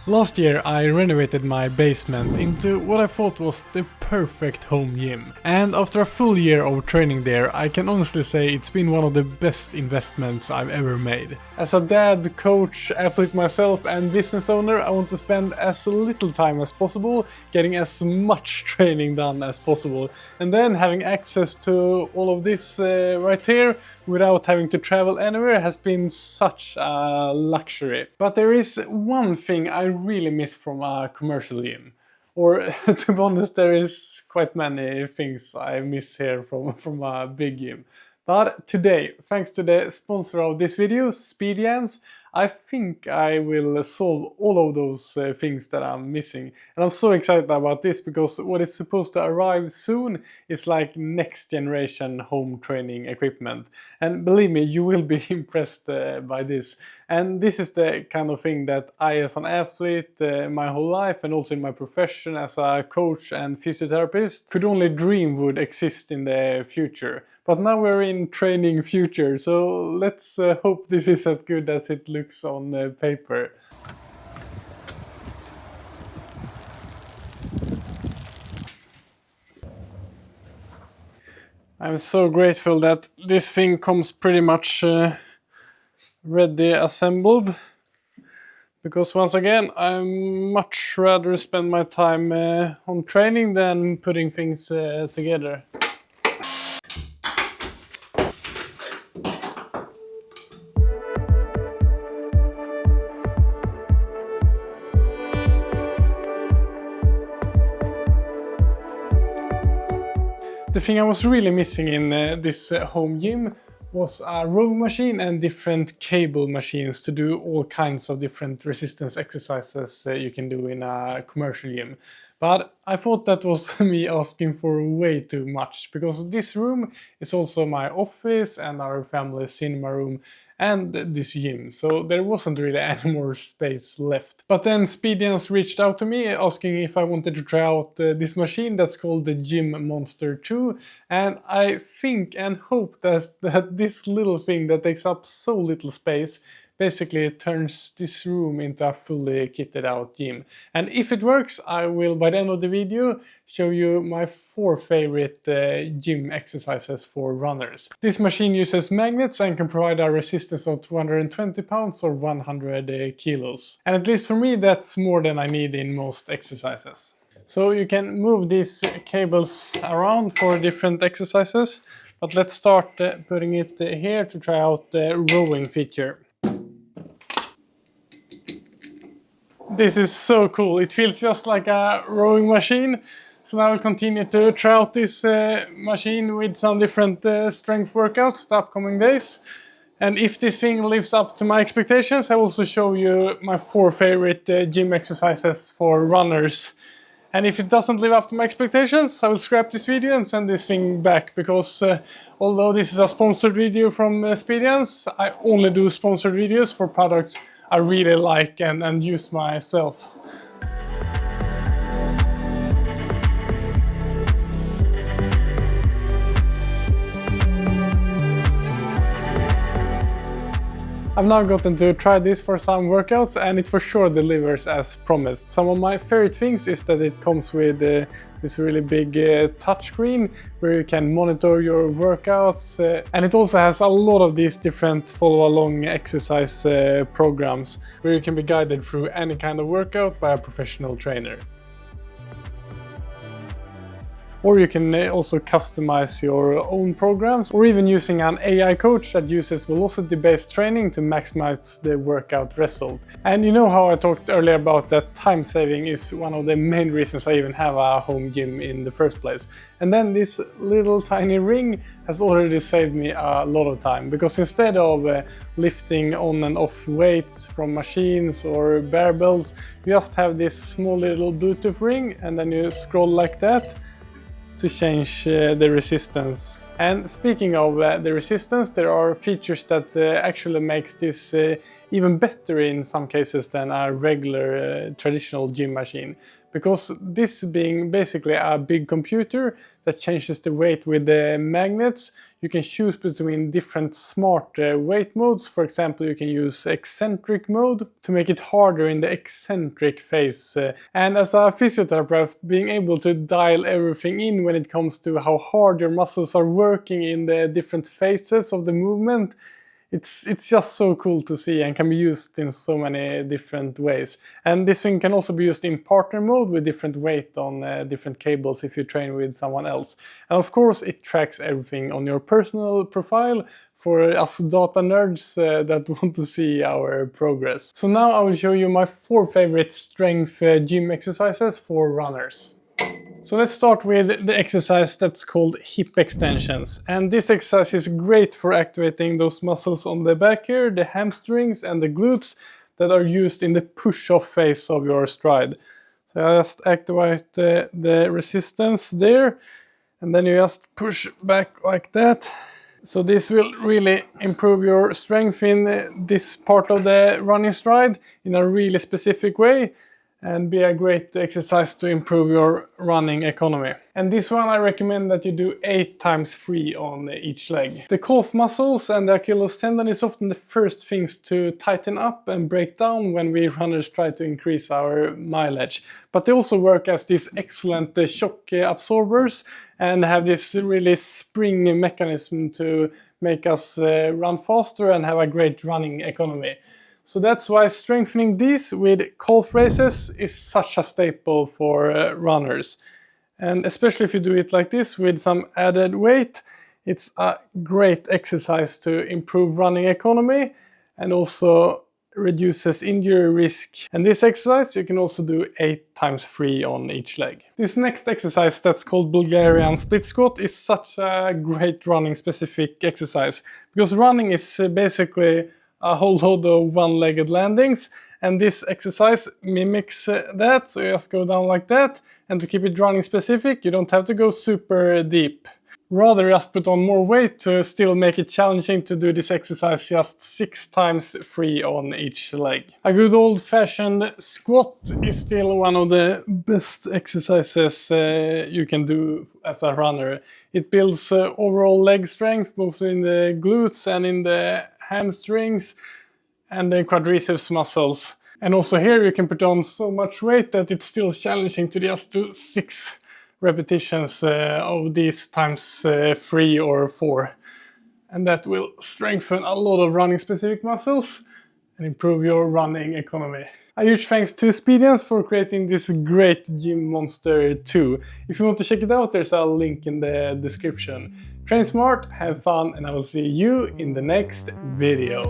Last year I renovated my basement into what I thought was the perfect home gym. And after a full year of training there, I can honestly say it's been one of the best investments I've ever made. As a dad, coach, athlete myself and business owner, I want to spend as little time as possible getting as much training done as possible. And then having access to all of this right here without having to travel anywhere has been such a luxury. But there is one thing I really miss from a commercial gym. Or to be honest, there is quite many things I miss here from a big gym. But today, thanks to the sponsor of this video, Speediance, I think I will solve all of those things that I'm missing. And I'm so excited about this because what is supposed to arrive soon is like next generation home training equipment. And believe me, you will be impressed by this. And this is the kind of thing that I as an athlete my whole life and also in my profession as a coach and physiotherapist could only dream would exist in the future. But now we're in training future, so let's hope this is as good as it looks on paper. I'm so grateful that this thing comes pretty much ready assembled. Because once again, I much rather spend my time on training than putting things together. The thing I was really missing in this home gym was a rowing machine and different cable machines to do all kinds of different resistance exercises you can do in a commercial gym. But I thought that was me asking for way too much, because this room is also my office and our family cinema room and this gym, so there wasn't really any more space left. But then Speediance reached out to me asking if I wanted to try out this machine that's called the Gym Monster 2, and I think and hope that this little thing that takes up so little space basically turns this room into a fully kitted out gym. And if it works, I will by the end of the video show you my 4 favorite gym exercises for runners. This machine uses magnets and can provide a resistance of 220 pounds or 100 kilos. And at least for me, that's more than I need in most exercises. So you can move these cables around for different exercises, but let's start putting it here to try out the rowing feature. This is so cool, it feels just like a rowing machine. So now I'll continue to try out this machine with some different strength workouts the upcoming days. And if this thing lives up to my expectations, I will also show you my 4 favorite gym exercises for runners. And if it doesn't live up to my expectations, I will scrap this video and send this thing back, because although this is a sponsored video from Speediance, I only do sponsored videos for products I really like and use myself. I've now gotten to try this for some workouts and it for sure delivers as promised. Some of my favorite things is that it comes with this really big touchscreen where you can monitor your workouts, and it also has a lot of these different follow-along exercise programs where you can be guided through any kind of workout by a professional trainer. Or you can also customize your own programs, or even using an AI coach that uses velocity-based training to maximize the workout result. And you know how I talked earlier about that time saving is one of the main reasons I even have a home gym in the first place. And then this little tiny ring has already saved me a lot of time, because instead of lifting on and off weights from machines or barbells, you just have this small little Bluetooth ring and then you scroll like that to change the resistance. And speaking of the resistance, there are features that actually makes this even better in some cases than a regular traditional gym machine. Because this being basically a big computer that changes the weight with the magnets, you can choose between different smart weight modes. For example, you can use eccentric mode to make it harder in the eccentric phase. And as a physiotherapist, being able to dial everything in when it comes to how hard your muscles are working in the different phases of the movement, it's just so cool to see and can be used in so many different ways. And this thing can also be used in partner mode with different weight on different cables if you train with someone else. And of course it tracks everything on your personal profile for us data nerds that want to see our progress. So now I will show you my 4 favorite strength gym exercises for runners. So let's start with the exercise that's called hip extensions. And this exercise is great for activating those muscles on the back here, the hamstrings and the glutes that are used in the push-off phase of your stride. So I just activate the resistance there, and then you just push back like that. So this will really improve your strength in this part of the running stride in a really specific way, and be a great exercise to improve your running economy. And this one I recommend that you do 8 times 3 on each leg. The calf muscles and the Achilles tendon is often the first things to tighten up and break down when we runners try to increase our mileage. But they also work as these excellent shock absorbers and have this really spring mechanism to make us run faster and have a great running economy. So that's why strengthening these with calf raises is such a staple for runners. And especially if you do it like this with some added weight, it's a great exercise to improve running economy and also reduces injury risk. And this exercise you can also do 8 times 3 on each leg. This next exercise that's called Bulgarian split squat is such a great running specific exercise, because running is basically a whole load of one-legged landings, and this exercise mimics that. So you just go down like that, and to keep it running specific you don't have to go super deep. Rather just put on more weight to still make it challenging to do this exercise just 6 times 3 on each leg. A good old-fashioned squat is still one of the best exercises you can do as a runner. It builds overall leg strength both in the glutes and in the hamstrings and the quadriceps muscles. And also here you can put on so much weight that it's still challenging to just do 6 repetitions of these times 3 or 4. And that will strengthen a lot of running specific muscles and improve your running economy. A huge thanks to Speediance for creating this great gym monster too. If you want to check it out, there's a link in the description. Train smart, have fun, and I will see you in the next video.